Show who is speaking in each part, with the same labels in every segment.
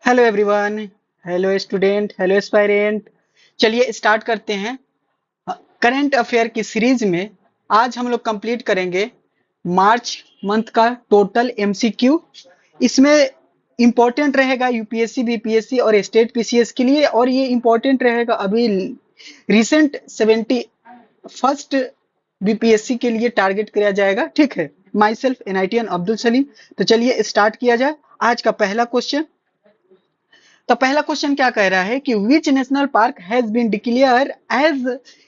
Speaker 1: Hello everyone. Hello student, hello aspirant. चलिए start करते हैं। करंट अफेयर की सीरीज में आज हम लोग कंप्लीट करेंगे मार्च मंथ का टोटल एमसीक्यू। इसमें इंपॉर्टेंट रहेगा यूपीएससी, बीपीएससी और स्टेट पीसीएस के लिए, और ये इंपॉर्टेंट रहेगा अभी रिसेंट 71st बीपीएससी के लिए टारगेट किया जाएगा। ठीक है, माई सेल्फ एनआईटीएन अब्दुल सलीम। तो चलिए स्टार्ट किया जाए। आज का पहला क्वेश्चन, तो पहला क्वेश्चन क्या कह रहा है कि which national park has been declare as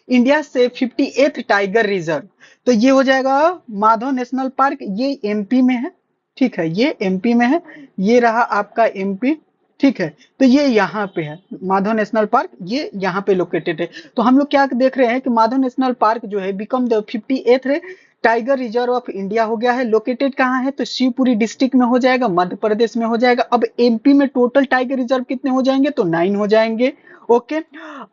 Speaker 1: India से 58th टाइगर रिजर्व। तो ये हो जाएगा माधव नेशनल पार्क, ये एमपी में है। ठीक है, ये एमपी में है, ये रहा आपका एमपी। ठीक है, तो ये यहाँ पे है माधव नेशनल पार्क, ये यहाँ पे लोकेटेड है। तो हम लोग क्या देख रहे हैं कि माधव नेशनल पार्क जो है become the 58th tiger reserve of India हो गया है। लोकेटेड कहाँ है? तो शिवपुरी डिस्ट्रिक्ट में हो जाएगा, मध्य प्रदेश में हो जाएगा। अब एमपी में टोटल टाइगर रिजर्व कितने हो जाएंगे? तो 9 हो जाएंगे। ओके,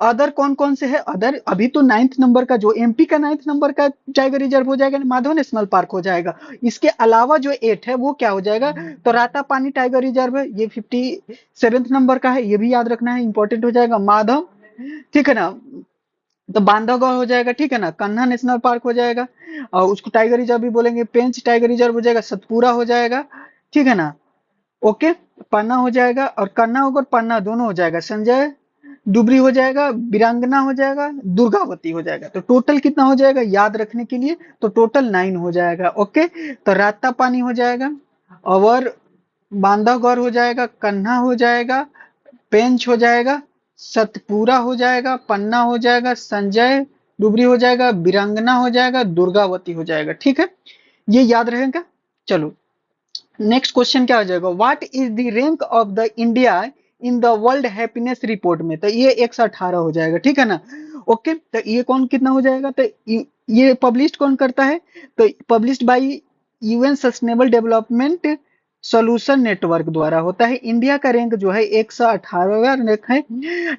Speaker 1: अदर कौन कौन से है? अदर अभी तो 9th नंबर का, जो एमपी का 9th नंबर का टाइगर रिजर्व हो जाएगा, माधव नेशनल पार्क हो जाएगा। इसके अलावा जो 8 है वो क्या हो जाएगा? तो राता पानी टाइगर रिजर्व है, ये 57th नंबर का है, ये भी याद रखना है, इंपॉर्टेंट हो जाएगा माधव। ठीक है ना, तो बांधवगढ़ हो जाएगा। ठीक है ना, कान्हा नेशनल पार्क हो जाएगा, और उसको टाइगर रिजर्व भी बोलेंगे। पेंच टाइगर रिजर्व हो जाएगा, सतपुरा हो जाएगा। ठीक है ना, ओके। पन्ना हो जाएगा, और कन्ना और पन्ना दोनों हो जाएगा। संजय डुबरी हो जाएगा, वीरांगना हो जाएगा, दुर्गावती हो जाएगा। तो टोटल कितना हो जाएगा याद रखने के लिए? तो टोटल 9 हो जाएगा। ओके, तो राता पानी हो जाएगा, और बांधवगढ़ हो जाएगा, कन्हा हो जाएगा, पेंच हो जाएगा, सतपुरा हो जाएगा, पन्ना हो जाएगा, संजय डुबरी हो जाएगा, वीरांगना हो जाएगा, दुर्गावती हो जाएगा। ठीक है, ये याद रहेगा। चलो नेक्स्ट क्वेश्चन क्या हो जाएगा? What is the rank of the India in the world happiness report में? तो ये 118 हो जाएगा। ठीक है ना, ओके। तो ये कौन कितना हो जाएगा? तो ये पब्लिश कौन करता है? तो published by UN sustainable development solution network द्वारा होता है। इंडिया का रैंक जो है 118वां रैंक है।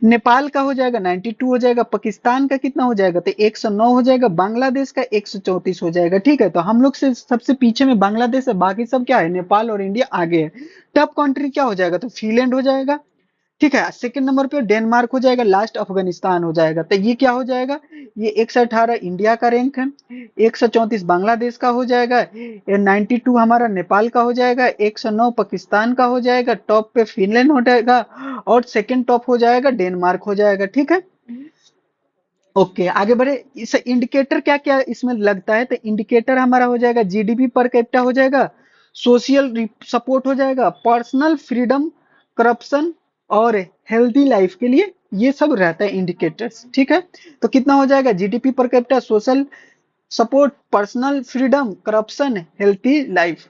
Speaker 1: नेपाल का हो जाएगा 92 हो जाएगा। पाकिस्तान का कितना हो जाएगा? तो 109 हो जाएगा। बांग्लादेश का 134 हो जाएगा। ठीक है, तो हम लोग से सबसे पीछे में बांग्लादेश है, बाकी सब क्या है? नेपाल और इंडिया आगे है। टॉप कंट्री क्या हो जाएगा? तो फिनलैंड हो जाएगा। ठीक है, सेकंड नंबर पे डेनमार्क हो जाएगा, लास्ट अफगानिस्तान हो जाएगा। तो ये क्या हो जाएगा? ये 118 इंडिया का रैंक है, 134 बांग्लादेश का हो जाएगा, 92 हमारा नेपाल का हो जाएगा, 109 पाकिस्तान का हो जाएगा, टॉप पे फिनलैंड हो जाएगा, और सेकंड टॉप हो जाएगा डेनमार्क हो जाएगा। ठीक है, ओके आगे बढ़े। इस इंडिकेटर क्या क्या इसमें लगता है? तो इंडिकेटर हमारा हो जाएगा जीडीपी पर कैपिटा हो जाएगा, सोशल सपोर्ट हो जाएगा, पर्सनल फ्रीडम, करप्शन और हेल्दी लाइफ के लिए ये सब रहता है इंडिकेटर्स। ठीक है, तो कितना हो जाएगा? GDP per capita, social support, personal freedom, corruption, healthy life.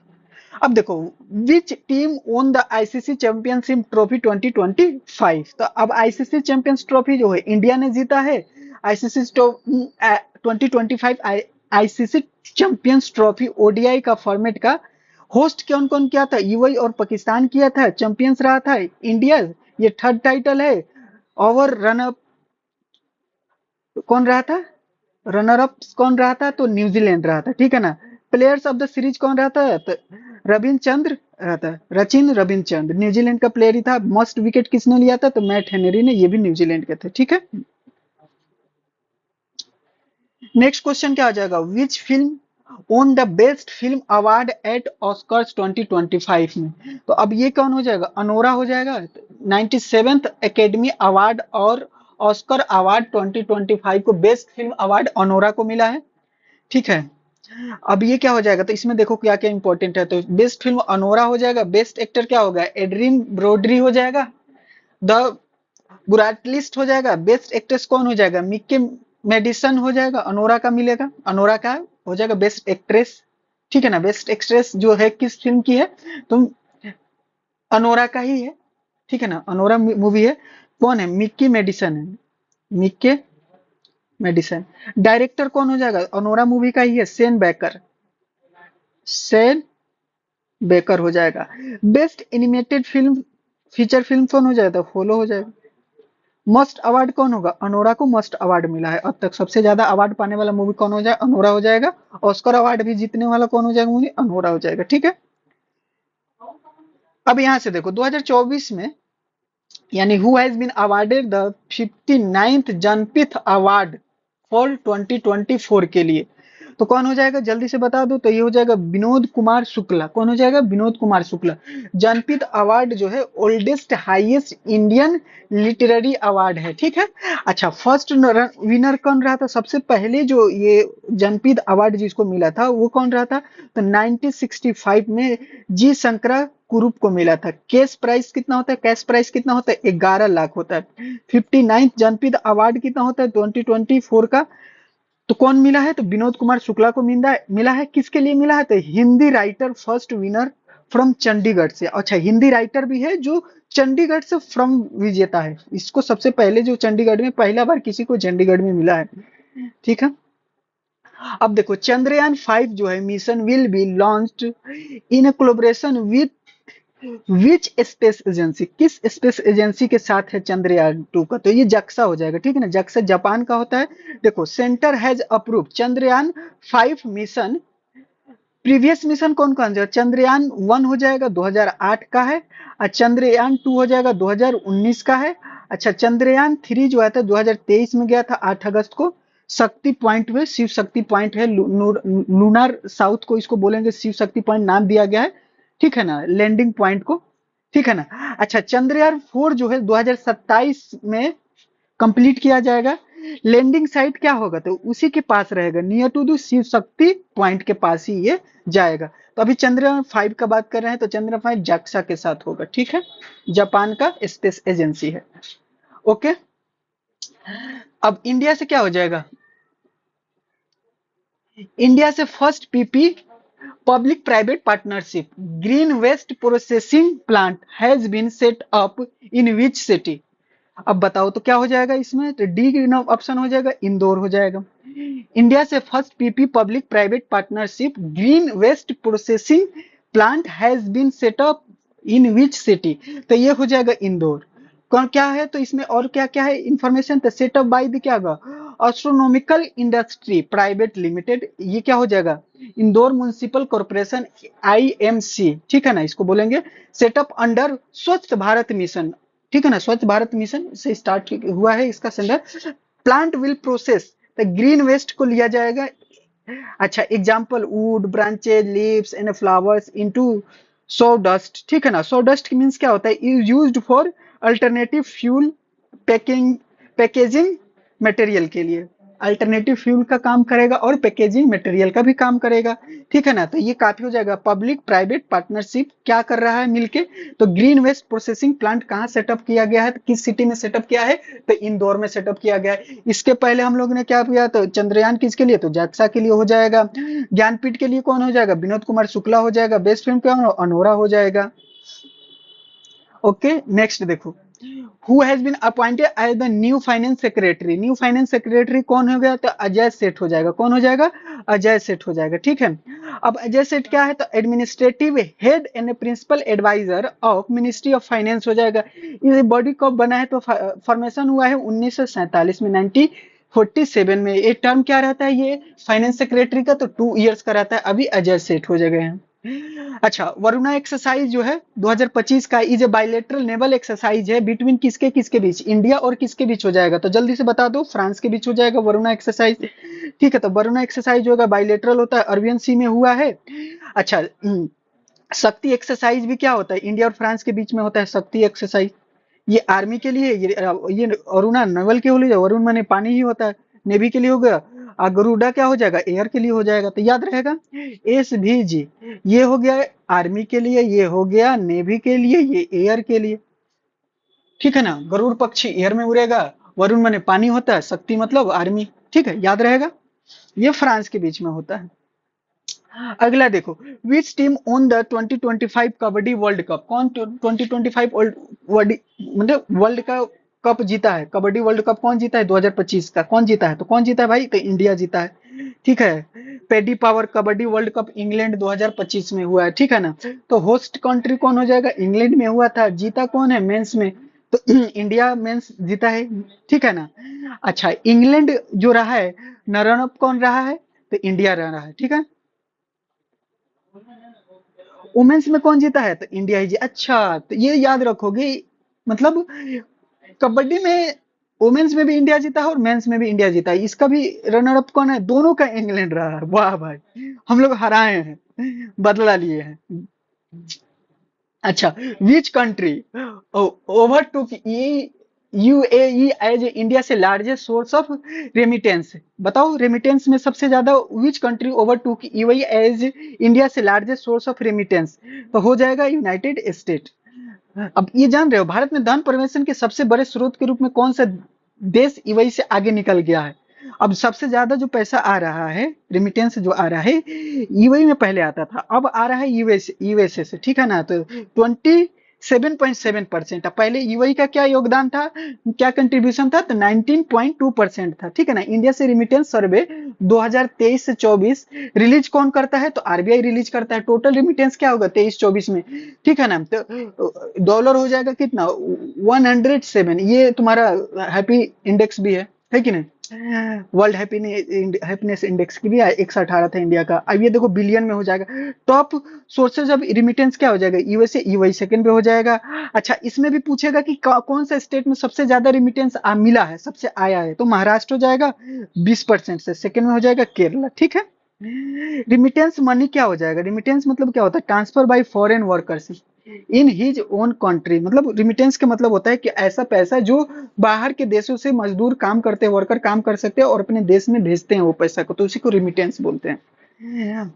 Speaker 1: अब देखो, विच team won the ICC championship trophy 2025? तो अब आईसीसी चैंपियंस ट्रॉफी जो है इंडिया ने जीता है। ICC 2025 ICC champions trophy ODI का फॉर्मेट का होस्ट कौन कौन किया था? यूएई और पाकिस्तान किया था। चैंपियंस रहा था इंडिया, ये थर्ड टाइटल है। और रनअप कौन रहा था? रनर अप कौन रहा था? तो न्यूजीलैंड रहा था। ठीक है ना, प्लेयर्स ऑफ द सीरीज कौन रहा था? तो रविंद्र रहा था, रचिन रविंद्र न्यूजीलैंड का प्लेयर ही था। मस्ट विकेट किसने लिया था? तो मैट हेनरी ने, ये भी न्यूजीलैंड के थे। ठीक है, नेक्स्ट क्वेश्चन क्या आ जाएगा? Which film own the best film award eight Oscars 2025 में? तो अब ये कौन हो जाएगा? अनोरा हो जाएगा। 97th एकेडमी अवार्ड और ऑस्कर अवार्ड 2025 को बेस्ट फिल्म अवार्ड अनोरा को मिला है। ठीक है, अब ये क्या हो जाएगा? तो इसमें देखो क्या क्या इंपॉर्टेंट है। तो बेस्ट फिल्म अनोरा हो जाएगा। बेस्ट एक्टर क्या होगा? एड्रिन ब्रोडरी हो जाएगा। द बुराटलिस्ट हो जाएगा। बेस्ट एक्ट्रेस कौन हो जाएगा? मिक्की मेडिसन हो जाएगा, अनोरा का मिलेगा। अनोरा का हो जाएगा बेस्ट एक्ट्रेस। ठीक है ना, बेस्ट एक्ट्रेस जो है किस फिल्म की है? तुम अनोरा का ही है। ठीक है ना, अनोरा मूवी है। कौन है? मिक्की मेडिसन है, मिक्के मेडिसन। डायरेक्टर कौन हो जाएगा? अनोरा मूवी का ही है, सेन बेकर, सेन बेकर हो जाएगा। Best animated film feature film कौन हो जाएगा? फॉलो हो जाएगा। मस्ट अवार्ड कौन होगा? अनोरा को मस्ट अवार्ड मिला है। अब तक सबसे ज्यादा अवार्ड पाने वाला मूवी कौन हो जाए? अनोरा हो जाएगा। ऑस्कर अवार्ड भी जीतने वाला कौन हो जाएगा? मूवी अनोरा हो जाएगा। ठीक है, अब यहां से देखो 2024 में यानी who has been awarded the 59th Jnanpith award for 2024 के लिए। तो कौन हो जाएगा, जल्दी से बता दो। तो ये हो जाएगा विनोद कुमार शुक्ला। कौन हो जाएगा, विनोद कुमार शुक्ला। जनपीथ अवार्ड जो है oldest highest Indian literary award है, ठीक है। अच्छा, फर्स्ट विनर कौन रहा था, सबसे पहले जो ये जनपीथ अवार्ड जिसको मिला था वो कौन रहा था, तो 1965 में जी शंकरा कुरूप को मिला था। कैश प्राइस कितना होता है, कैश प्राइस कितना होता है, 11 लाख होता है। 59 जनपीथ अवार्ड कितना होता है 2024 का, तो कौन मिला है, तो विनोद कुमार शुक्ला को मिला है। किसके लिए मिला है, तो Hindi writer first winner from Chandigarh से। अच्छा, हिंदी राइटर भी है जो चंडीगढ़ से फ्रॉम विजेता है। इसको सबसे पहले जो चंडीगढ़ में पहला बार किसी को चंडीगढ़ में मिला है, ठीक है। अब देखो, चंद्रयान 5 जो है mission will be launched in collaboration with which space agency, किस स्पेस एजेंसी के साथ है चंद्रयान 2 का, तो ये जक्सा हो जाएगा, ठीक है ना। जक्सा जापान का होता है। देखो, centre has approve Chandrayaan 5 mission. Previous mission कौन कौन सा, चंद्रयान 1 हो जाएगा 2008 का है, और चंद्रयान 2 हो जाएगा 2019 का है। अच्छा, चंद्रयान 3 जो आया था 2023 में गया था 8 अगस्त को। शक्ति पॉइंट में, शिव शक्ति पॉइंट है, लूनार साउथ को इसको बोलेंगे, शिव शक्ति पॉइंट नाम दिया गया है, ठीक है ना, लैंडिंग पॉइंट को, ठीक है ना। अच्छा, चंद्रयान 4 जो है 2027 में कंप्लीट किया जाएगा। लैंडिंग साइट क्या होगा, तो उसी के पास रहेगा, near to the Shiv Shakti point के पास ही ये जाएगा। तो अभी चंद्रयान 5 का बात कर रहे हैं, तो चंद्रयान 5 जाक्सा के साथ होगा, ठीक है। जापान का स्पेस एजेंसी है। ओके, अब इंडिया से क्या हो जाएगा, इंडिया से first PP public private partnership green waste processing plant has been set up in which city. अब बताओ तो क्या हो जाएगा इसमें, तो डी ऑप्शन हो जाएगा, इंदौर हो जाएगा। इंडिया से first PP public private partnership green waste processing plant has been set up in which city, तो ये हो जाएगा इंदौर। कौन क्या है, तो इसमें और क्या क्या है इंफॉर्मेशन, तो सेटअप बाय द क्या होगा, एस्ट्रोनॉमिकल इंडस्ट्री प्राइवेट लिमिटेड, ये क्या हो जाएगा, इंदौर म्युनिसिपल कॉर्पोरेशन, आईएमसी, ठीक है ना, इसको बोलेंगे। सेटअप अंडर स्वच्छ भारत मिशन, ठीक है ना, स्वच्छ भारत मिशन से स्टार्ट हुआ है इसका centre. Plant will process the green waste को लिया जाएगा। अच्छा, example wood branches leaves and flowers into sawdust, ठीक है ना। सो डस्ट मीन्स क्या होता है, is used for alternative fuel packing packaging material के लिए, अल्टरनेटिव फ्यूल का काम करेगा और पैकेजिंग मटेरियल का भी काम करेगा, ठीक है ना। तो ये काफी हो जाएगा, पब्लिक प्राइवेट पार्टनरशिप क्या कर रहा है मिलके, तो ग्रीन वेस्ट प्रोसेसिंग प्लांट कहाँ सेटअप किया गया है, तो किस सिटी में सेटअप किया है, तो इंदौर में सेटअप किया गया है। इसके पहले हम लोग ने क्या किया, तो चंद्रयान किसके लिए, तो जाक्सा के लिए हो जाएगा। ज्ञानपीठ के लिए कौन हो जाएगा, विनोद कुमार शुक्ला हो जाएगा। बेस्ट फिल्म क्या अनोरा हो जाएगा। ओके, नेक्स्ट देखो, who has been appointed as the new finance secretary. New finance secretary कौन हो गया, तो अजय सेठ हो जाएगा। कौन हो जाएगा, अजय सेठ हो जाएगा, ठीक है। अब अजय सेठ क्या है, तो administrative head and principal adviser of ministry of finance हो जाएगा। ये बॉडी कब बना है, तो फॉर्मेशन हुआ है 1947 में, 1947 में। ये टर्म क्या रहता है, ये फाइनेंस सेक्रेटरी का तो 2 इयर्स का रहता है। अभी अजय सेठ हो जाएगा। अच्छा, वरुणा एक्सरसाइज जो है 2025 का is a bilateral naval exercise है बिटवीन किसके किसके बीच, इंडिया और किसके बीच हो जाएगा, तो जल्दी से बता दो, फ्रांस के बीच हो जाएगा वरुणा एक्सरसाइज, ठीक है। तो वरुणा एक्सरसाइज होगा बायलेटरल होता है, अरबियन सी में हुआ है। अच्छा, शक्ति एक्सरसाइज भी क्या होता है, इंडिया और फ्रांस के बीच में होता है शक्ति एक्सरसाइज। ये आर्मी के लिए, ये अरुणा नेवल के लिए, वरुण माने पानी ही होता है, नेवी के लिए हो गया। गरुड़ा क्या हो जाएगा, एयर के लिए हो जाएगा, तो याद रहेगा। SVG ये हो गया आर्मी के लिए, ये हो गया नेवी के लिए, ये एयर के लिए, ठीक है ना। गरुड़ पक्षी एयर में उड़ेगा, वरुण माने पानी होता है, शक्ति मतलब आर्मी, ठीक है, याद रहेगा। ये फ्रांस के बीच में होता है। अगला देखो, विच team won the 2025 kabaddi world cup, कौन 2025 वर्ल्ड मतलब वर्ल्ड का कप जीता है, कबड्डी वर्ल्ड कप कौन जीता है 2025 का, कौन जीता है, तो कौन जीता है भाई, तो इंडिया जीता है, ठीक है। Paddy Power kabaddi world cup England 2025 में हुआ है, ठीक है ना। तो होस्ट कंट्री कौन हो जाएगा, इंग्लैंड में हुआ था, जीता कौन है मेंस में, तो इंडिया मेंस जीता है, ठीक है ना। अच्छा, इंग्लैंड जो रहा है, रनर अप कौन रहा है, तो इंडिया रहा है, ठीक है। वुमेन्स में कौन जीता है, तो इंडिया ही जी। अच्छा, तो ये याद रखोगे, मतलब कबड्डी में वुमेन्स में भी इंडिया जीता है और मेंस में भी इंडिया जीता है। इसका भी रनर अप कौन है? दोनों का इंग्लैंड रहा है। वाह भाई, हम लोग हराए हैं, बदला लिए हैं। अच्छा, which country overtook UAE as India से लार्जेस्ट सोर्स ऑफ रेमिटेंस? बताओ, रेमिटेंस में सबसे ज्यादा which country overtook UAE as India से लार्जेस्ट सोर्स ऑफ रेमिटेंस? तो हो जाएगा यूनाइटेड स्टेट। अब ये जान रहे हो, भारत में धन प्रवेशन के सबसे बड़े स्रोत के रूप में कौन सा देश यूएई से आगे निकल गया है? अब सबसे ज्यादा जो पैसा आ रहा है, रेमिटेंस जो आ रहा है, यूएई में पहले आता था, अब आ रहा है यूएसए से, ठीक है ना? तो 27.7%। अब पहले यूएई का क्या योगदान था, क्या कंट्रीब्यूशन था? तो 19.2% था, ठीक है ना? इंडिया से रेमिटेंस सर्वे 2023 से 24 रिलीज कौन करता है? तो आरबीआई रिलीज करता है। टोटल रेमिटेंस क्या होगा 23-24 में, ठीक है ना? तो डॉलर हो जाएगा कितना? 107। ये तुम्हारा हैप्पी इंडेक्स भी है कि नहीं? वर्ल्ड हैप्पीनेस इंडेक्स की भी 118 था इंडिया का। अब ये देखो बिलियन में हो जाएगा। टॉप सोर्सेज ऑफ रिमिटेंस क्या हो जाएगा? यूएसए, यूएई सेकंड पे हो जाएगा। अच्छा, इसमें भी पूछेगा कि कौन सा स्टेट में सबसे ज्यादा रिमिटेंस मिला है, सबसे आया है? तो महाराष्ट्र हो जाएगा 20% से, सेकंड में हो जाएगा केरला, ठीक है? रिमिटेंस मनी क्या हो जाएगा? रिमिटेंस मतलब क्या होता है? Transfer by foreign workers in his own country. मतलब रिमिटेंस का मतलब होता है कि ऐसा पैसा जो बाहर के देशों से मजदूर काम करते हैं, वर्कर काम कर सकते हैं और अपने देश में भेजते हैं वो पैसा को, तो उसी को रिमिटेंस बोलते हैं।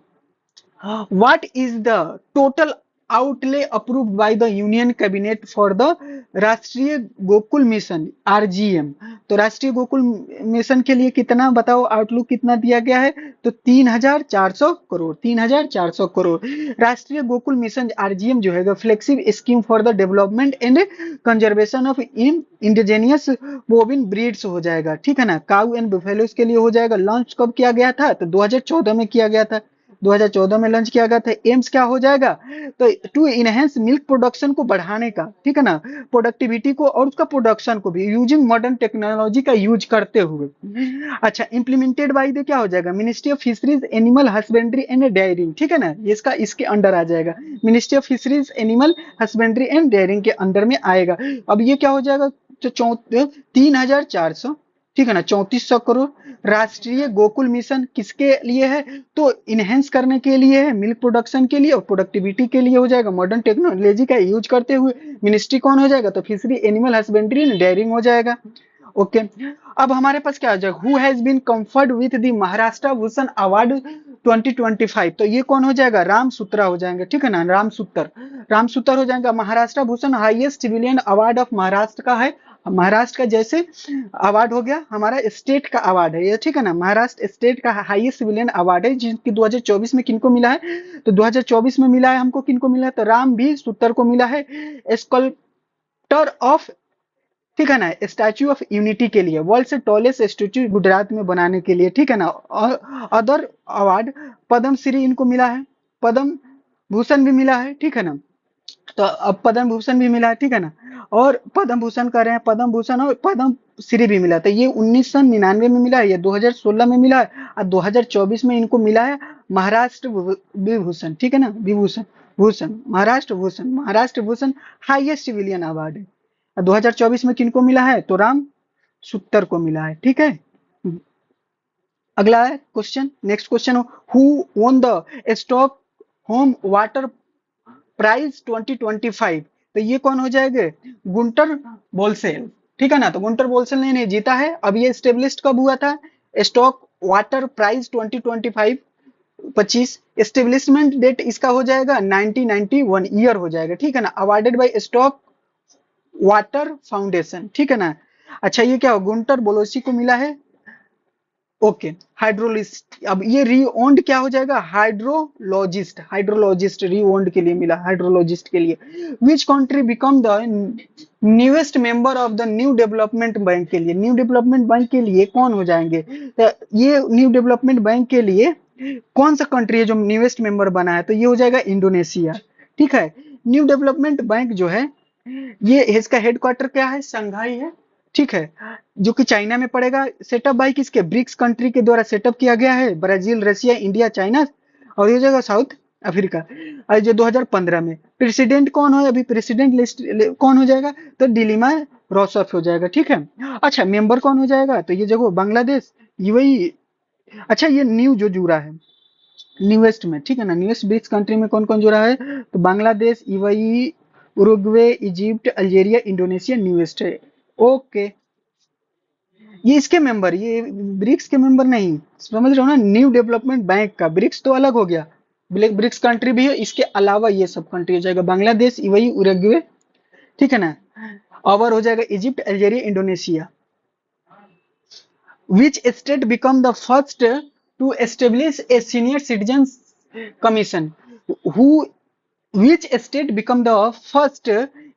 Speaker 1: What is the total outlay approved by the Union Cabinet for the राष्ट्रीय गोकुल मिशन आरजीएम? तो राष्ट्रीय गोकुल मिशन के लिए कितना बताओ, आउटलुक कितना दिया गया है? तो 3,400 करोड़, 3,400 करोड़। राष्ट्रीय गोकुल मिशन आरजीएम जो है flagship scheme for the development and conservation of indigenous bovine breeds हो जाएगा, ठीक है ना? काउ एंड बुफेलोस के लिए हो जाएगा। लॉन्च कब किया गया था? तो 2014 में किया गया था। 2014 में लॉन्च किया गया था। एम्स क्या हो जाएगा? तो टू इनहेंस मिल्क प्रोडक्शन को बढ़ाने का, ठीक है ना? प्रोडक्टिविटी को और उसका प्रोडक्शन को भी यूजिंग मॉडर्न टेक्नोलॉजी का यूज करते हुए। अच्छा, इंप्लीमेंटेड बाय द क्या हो जाएगा? Ministry of fisheries animal husbandry and dairying, ठीक है ना? इसका इसके अंडर आ जाएगा। Ministry of fisheries animal husbandry and dairying के अंडर में आएगा। अब ये क्या हो जाएगा? तो 3,400, ठीक है ना? 3,400 करोड़। राष्ट्रीय गोकुल मिशन किसके लिए है? तो इनहेंस करने के लिए है, मिल्क प्रोडक्शन के लिए और प्रोडक्टिविटी के लिए हो जाएगा, मॉडर्न टेक्नोलॉजी का यूज करते हुए। मिनिस्ट्री कौन हो जाएगा? तो fishery animal husbandry and dairying हो जाएगा। ओके, अब हमारे पास क्या हो जाएगा? Who has been conferred with the Maharashtra Bhushan award 2025? तो ये कौन हो जाएगा? राम सूत्रा हो जाएंगे, ठीक है ना? राम सूत्र, राम सूत्र हो जाएगा। Maharashtra Bhushan highest civilian award of Maharashtra का है। महाराष्ट्र का जैसे अवार्ड हो गया, हमारा स्टेट का अवार्ड है ये, ठीक है ना? महाराष्ट्र स्टेट का हाईएस्ट सिविलियन अवार्ड है, जिसकी 2024 में किनको मिला है? तो 2024 में मिला है हमको, किनको मिला है? तो राम भी सूत्र को मिला है। स्कल्प्टर ऑफ, ठीक है ना, स्टैच्यू ऑफ यूनिटी के लिए, वर्ल्ड से टॉलेस्ट स्टैच्यू गुजरात में बनाने के लिए, ठीक है ना? और अदर अवार्ड, पद्म श्री इनको मिला है, पद्म भूषण भी मिला है, ठीक है ना? तो अब पद्म भूषण भी मिला है, ठीक है ना? और पद्म भूषण कर रहे हैं, पद्म भूषण और पद्म श्री भी मिला था। ये 1999 में मिला है, ये 2016 में मिला है और 2024 में इनको मिला है महाराष्ट्र विभूषण, ठीक है ना? Vibhushan, Bhushan, Maharashtra Bhushan, Maharashtra Bhushan highest civilian award है। 2024 में किनको मिला है? तो राम सूत्र को मिला है, ठीक है? अगला है question, next question, who won the Stockholm water prize 2025? तो ये कौन हो जाएंगे? गुंटर बोलसेल, ठीक है ना? तो गुंटर बोलसेल ने जीता है। अब ये स्टेब्लिश कब हुआ था? Stock water prize 2025 25, establishment date इसका हो जाएगा 1991 ईयर हो जाएगा, ठीक है ना? Awarded by stock water foundation, ठीक है ना? अच्छा, ये क्या हो? गुंटर बोलोसी को मिला है। ओके, हाइड्रोलिस्ट, अब ये रीओन्ड क्या हो जाएगा? हाइड्रोलॉजिस्ट, हाइड्रोलॉजिस्ट रीओन्ड के लिए मिला, हाइड्रोलॉजिस्ट के लिए। Which country become the newest member of the new development bank के लिए, न्यू डेवलपमेंट बैंक के लिए कौन हो जाएंगे? तो ये न्यू डेवलपमेंट बैंक के लिए कौन सा कंट्री है जो न्यूएस्ट मेंबर बना है? तो ये हो जाएगा इंडोनेशिया, ठीक है? न्यू डेवलपमेंट बैंक जो है, ये इसका हेडक्वार्टर क्या है? शंघाई है, ठीक है? जो कि चाइना में पड़ेगा। सेटअप बाय किसके? ब्रिक्स कंट्री के द्वारा सेटअप किया गया है, ब्राजील, रशिया, इंडिया, चाइना। और ये जगह साउथ अफ्रीका। और जो 2015 में प्रेसिडेंट कौन हो, अभी प्रेसिडेंट लिस्ट कौन हो जाएगा, तो डिलीमा रोसफ हो जाएगा, ठीक है। अच्छा, मेंबर कौन हो जाएगा, तो ये देखो बांग्लादेश, ये वही। अच्छा, ये न्यू जो जुड़ा है न्यूएस्ट में, ठीक है ना, न्यूएस्ट 20 कंट्री में कौन कौन जुड़ा है, तो Bangladesh, UAE, Uruguay, Egypt, Algeria, Indonesia newest है। ओके, ये इसके मेंबर, ये ब्रिक्स के मेंबर नहीं, समझ रहे हो ना, न्यू डेवलपमेंट बैंक का, ब्रिक्स तो अलग हो गया, ब्रिक्स कंट्री भी है, इसके अलावा ये सब कंट्री हो जाएगा, बांग्लादेश, वही उरुग्वे, ठीक है ना। और हो जाएगा Egypt, Algeria, Indonesia. Which state become the first to establish a senior citizens commission? Who which state become the first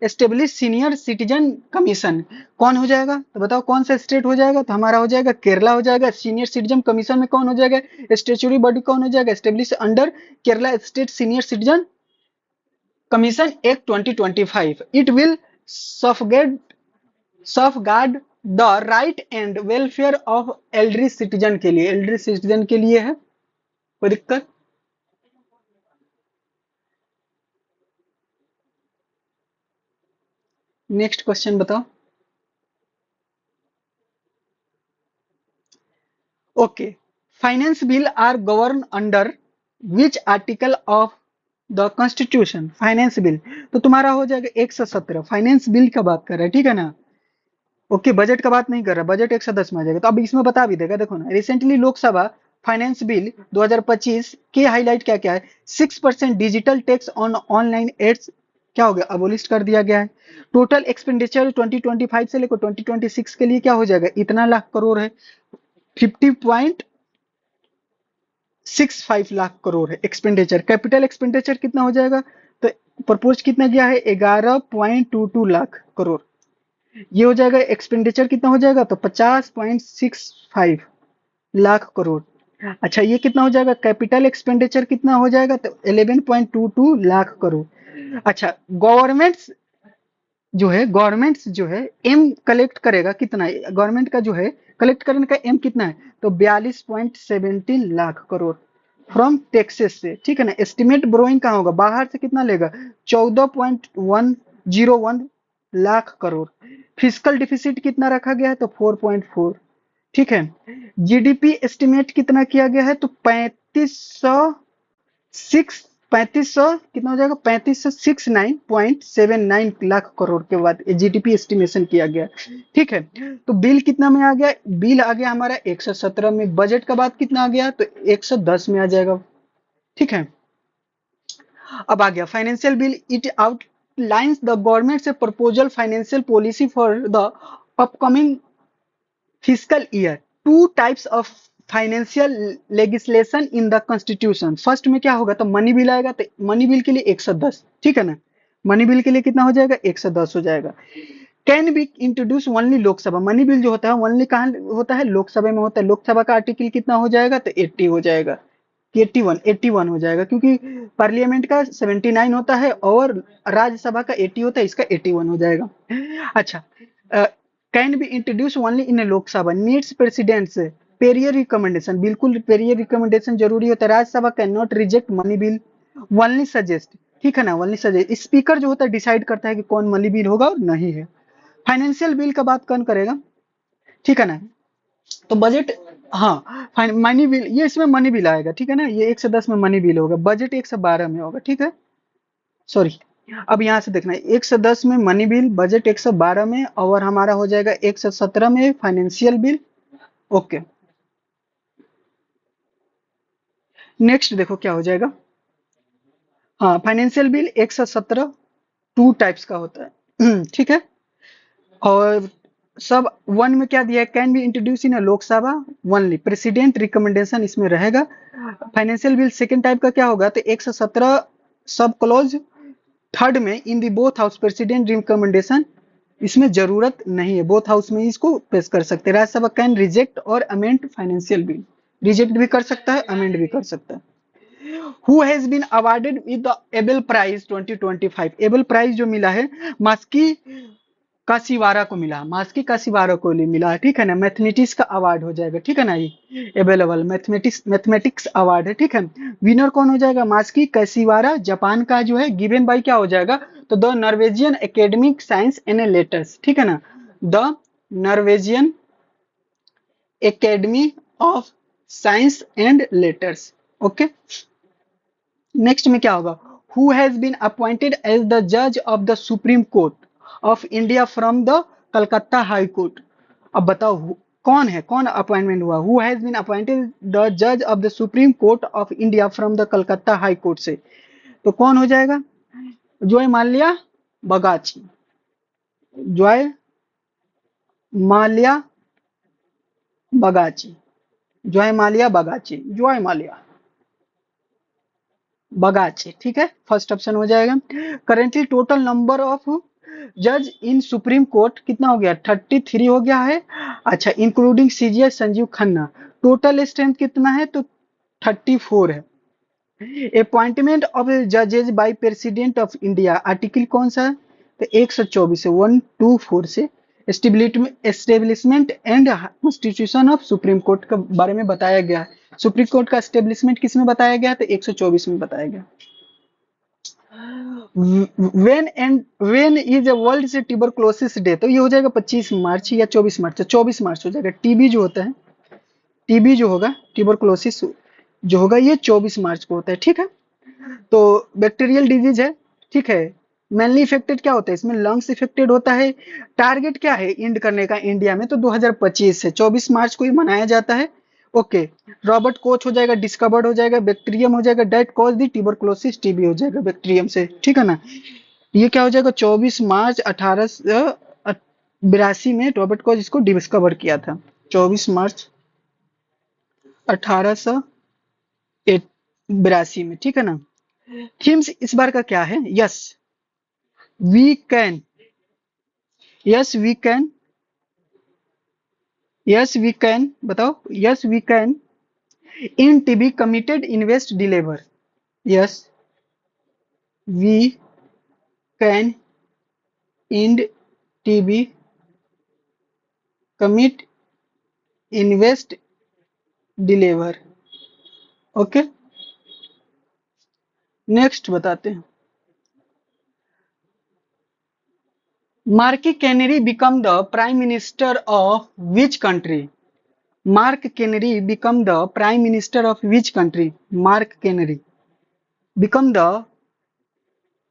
Speaker 1: establish senior citizen commission? कौन हो जाएगा, तो बताओ कौन सा स्टेट हो जाएगा, तो हमारा हो जाएगा केरला हो जाएगा। सीनियर सिटीजन कमीशन में कौन हो जाएगा, स्टेचुरी बॉडी कौन हो जाएगा, establish under Kerala state senior citizen commission act 2025। It will safeguard the right and welfare of elderly citizen के लिए, एल्डरी सिटीजन के लिए है, कोई दिक्कत। नेक्स्ट क्वेश्चन बताओ। Okay, finance bill are govern under which article of the constitution, finance bill, तो तुम्हारा हो जाएगा 117, फाइनेंस बिल का बात कर रहा है, ठीक है ना। ओके, बजट का बात नहीं कर रहा, बजट 110 में आ जाएगा, तो अब इसमें बता भी देगा, देखो ना, रिसेंटली लोकसभा फाइनेंस बिल 2025 के हाईलाइट क्या क्या है, 6% digital tax on online ads क्या हो गया, अबोलिश कर दिया गया है। टोटल एक्सपेंडिचर 2025 से लेकर 2026 के लिए क्या हो जाएगा, इतना लाख करोड़ है, 50.65 लाख करोड़ है एक्सपेंडिचर। कैपिटल एक्सपेंडिचर कितना हो जाएगा, तो प्रपोज कितना गया है, 11.22 लाख करोड़, ये हो जाएगा। एक्सपेंडिचर कितना हो जाएगा, तो 50.65 लाख करोड़। अच्छा, ये कितना हो जाएगा, कैपिटल एक्सपेंडिचर कितना हो जाएगा, तो 11.22 लाख करोड़। अच्छा, गवर्नमेंट्स जो है एम कलेक्ट करेगा कितना, गवर्नमेंट का जो है कलेक्ट करने का एम कितना है, तो 42.17 लाख करोड़ फ्रॉम टैक्सेस से, ठीक है ना। एस्टिमेट ब्रोइंग कहाँ होगा, बाहर से कितना लेगा, 14.101 लाख करोड़। फिजिकल डिफिसिट कितना रखा गया है, तो 4.4, ठीक है। जीडीपी एस्टिमेट कितना किया गया है, तो 3500 कितना हो जाएगा, 3569.79 लाख करोड़ के बाद जीडीपी एस्टिमेशन किया गया, ठीक है। तो बिल कितना में आ गया, बिल आ गया हमारा 117 में, बजट का बात कितना आ गया, तो 110 में आ जाएगा, ठीक है। अब आ गया financial bill, it outlines the government से proposal financial policy for the upcoming fiscal year, two types of financial legislation in the constitution. First में क्या होगा, तो मनी बिल आएगा, तो मनी बिल के लिए 110, ठीक है ना, मनी बिल के लिए कितना हो जाएगा, 110 हो जाएगा। Can be introduced only Lok Sabha, money bill जो होता है ओनली कहाँ होता है, लोकसभा में होता है, लोकसभा का आर्टिकल कितना हो जाएगा, तो 80 हो जाएगा, 81 हो जाएगा, क्योंकि पार्लियामेंट का 79 होता है और राज्यसभा का 80 होता है, इसका 81 हो जाएगा। अच्छा, can be introduced only in Lok Sabha, needs president's prior recommendation, बिल्कुल पेरियर रिकमेंडेशन जरूरी होता है। Rajya Sabha can not reject money bill, only suggest, ठीक है ना, ओनली सजेस्ट, स्पीकर जो होता है डिसाइड करता है कि कौन मनी बिल होगा और नहीं है। फाइनेंशियल बिल का बात कौन करेगा, ठीक है ना, तो बजट, हाँ, मनी बिल, ये इसमें मनी बिल आएगा, ठीक है ना, ये 110 में मनी बिल होगा, बजट 112 में होगा, ठीक है, सॉरी। अब यहां से देखना है, 110 में मनी बिल, बजट 112 में, और हमारा हो जाएगा 117 में फाइनेंशियल बिल। ओके, नेक्स्ट देखो क्या हो जाएगा। हाँ, फाइनेंशियल बिल 117 टू टाइप्स का होता है ठीक है। और सब वन में क्या दिया है, can be introduce in Lok Sabha only, president recommendation इसमें रहेगा। फाइनेंशियल बिल सेकंड टाइप का क्या होगा, तो 117 सब क्लॉज थर्ड में in the both house president recommendation इसमें जरूरत नहीं है, बोथ हाउस में इसको पेश कर सकते हैं। राज्यसभा कैन रिजेक्ट और अमेंड फाइनेंशियल बिल, रिजेक्ट भी कर सकता है, अमेंड भी कर सकता है। Who has been awarded with the Abel prize 2025, Abel prize जो मिला है, मास्की काशीवारा को मिला, मास्की काशीवारा को मिला, ठीक है ना। मैथमेटिक्स का अवार्ड हो जाएगा, ठीक है ना, ये अवेलेबल मैथमेटिक्स अवार्ड है, ठीक है। विनर कौन हो जाएगा? मास्की काशीवारा, जापान का जो है, गिवन बाय क्या हो जाएगा? तो the Norwegian academic science and letters, ठीक है ना, the Norwegian academy of science and letters. Okay, next में क्या होगा? Who has been appointed as the जज of the supreme court of India from the Calcutta high court. अब बताओ कौन है, कौन अपॉइंटमेंट हुआ? Who has been appointed the जज of the supreme court of India from the Calcutta high court से, तो कौन हो जाएगा? Joymalya Bagchi, Joymalya Bagchi, Joymalya Bagchi, Joymalya Bagchi, ठीक है, फर्स्ट ऑप्शन हो जाएगा। करेंटली टोटल नंबर ऑफ जज इन सुप्रीम कोर्ट कितना हो गया? 33 हो गया है। अच्छा, including CGS Sanjiv Khanna, total strength कितना है? तो 34 है। अपॉइंटमेंट ऑफ जजेज by president of India, article कौन सा है? तो 124 से 124 से establishment and constitution of supreme court के बारे में बताया गया है। सुप्रीम कोर्ट का एस्टेब्लिशमेंट किस में बताया गया? तो 124 में बताया गया। व्हेन इज ए वर्ल्ड से ट्यूबरक्लोसिस डे, तो ये हो जाएगा 25 मार्च या 24 मार्च, 24 मार्च हो जाएगा। टीबी जो होता है, टीबी जो होगा, ट्यूबरक्लोसिस जो होगा, ये 24 मार्च को होता है, ठीक है। तो बैक्टीरियल डिजीज है, ठीक है। मेनली इफेक्टेड क्या होता है इसमें? लंग्स इफेक्टेड होता है। टारगेट क्या है इंड करने का इंडिया में? तो 2025 से 24 मार्च को ही मनाया जाता है। ओके, रॉबर्ट कोच हो जाएगा, डिस्कवर्ड हो जाएगा, बैक्टीरियम हो जाएगा, डेट कॉज दी ट्यूबरक्लोसिस, टीबी हो जाएगा बैक्टीरियम से, ठीक है ना। ये क्या हो जाएगा? 24 मार्च 1882 में रॉबर्ट कोच इसको डिस्कवर किया था, 24 मार्च 1882 में, ठीक है ना। थीम्स इस बार का क्या है? Yes we can, yes we can, yes we can, बताओ, yes we can in TB committed invest deliver, yes we can in TB commit invest deliver. Okay, next बताते हैं। Mark canary become the prime minister of which country? Mark canary become the prime minister of which country? Mark canary become the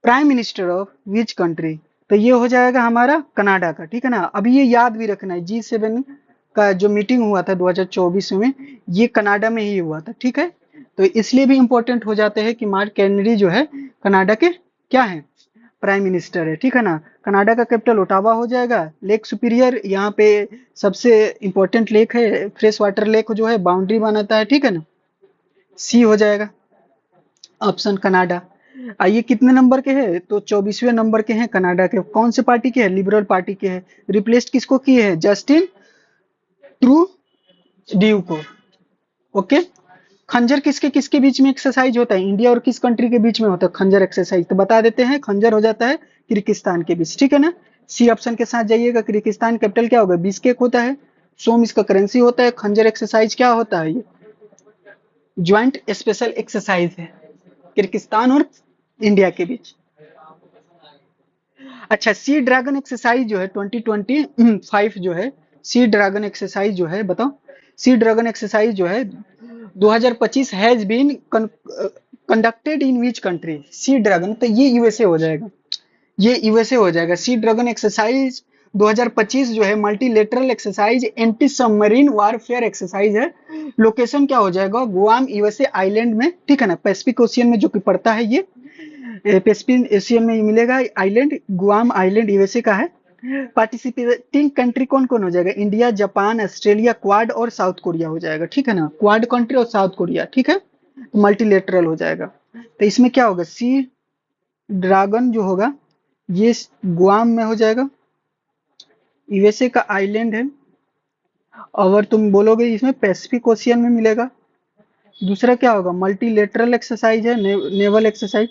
Speaker 1: prime minister of which country? तो ये हो जाएगा हमारा Canada का, ठीक है ना। अभी ये याद भी रखना है, G7 का जो मीटिंग हुआ था 2024 में, ये कनाडा में ही हुआ था, ठीक है। तो इसलिए भी इंपॉर्टेंट हो जाते हैं कि मार्क कैनरी जो है कनाडा के क्या है? प्राइम मिनिस्टर है, ठीक है ना। कनाडा का कैपिटल ओटावा हो जाएगा। लेक सुपीरियर यहाँ पे सबसे इंपॉर्टेंट लेक है, फ्रेश वाटर लेक जो है, बाउंड्री बनाता है, ठीक है ना। सी हो जाएगा ऑप्शन कनाडा। आइए कितने नंबर के हैं? तो 24वें नंबर के हैं कनाडा के। कौन से पार्टी के हैं? लिबरल पार्टी के हैं। रिप्लेस किसको किए हैं? जस्टिन ट्रू ड्यू को। ओके, खंजर किसके किसके बीच में एक्सरसाइज होता है? इंडिया और किस कंट्री के बीच में होता है खंजर एक्सरसाइज? तो बता देते हैं, खंजर हो जाता है किर्गिस्तान के बीच, ठीक है ना। सी ऑप्शन के साथ जाइएगा। किर्गिस्तान कैपिटल क्या होगा? बिस्केक होता है। सोम इसका करेंसी होता है। खंजर एक्सरसाइज क्या होता है? ये ज्वाइंट स्पेशल एक्सरसाइज है किर्गिस्तान और इंडिया के बीच। अच्छा, सी ड्रैगन एक्सरसाइज जो है 2025 जो है, सी ड्रैगन एक्सरसाइज जो है, बताओ, सी ड्रैगन एक्सरसाइज जो है 2025 has been conducted in which country? Sea dragon, तो ये यूएसए हो जाएगा, ये यूएसए हो जाएगा। सी ड्रैगन एक्सरसाइज 2025 जो है multilateral exercise anti submarine warfare exercise है। लोकेशन क्या हो जाएगा? गुआम यूएसए आइलैंड में, ठीक है ना, पैसिफिक ओशियन में जो कि पड़ता है ये, पैसिफिक एशिया में मिलेगा आइलैंड, गुआम आइलैंड यूएसए का है। पार्टिसिपेटिंग कंट्री कौन कौन हो जाएगा? इंडिया, जापान, ऑस्ट्रेलिया, क्वाड और साउथ कोरिया हो जाएगा, ठीक है ना। क्वाड कंट्री और साउथ कोरिया, ठीक है, तो मल्टीलेटरल हो जाएगा। तो इसमें क्या होगा? सी ड्रैगन जो होगा ये गुआम में हो जाएगा, यूएसए का आइलैंड है। और तुम बोलोगे इसमें पैसिफिक ओशियन में मिलेगा। दूसरा क्या होगा? मल्टीलेटरल एक्सरसाइज है, नेवल एक्सरसाइज।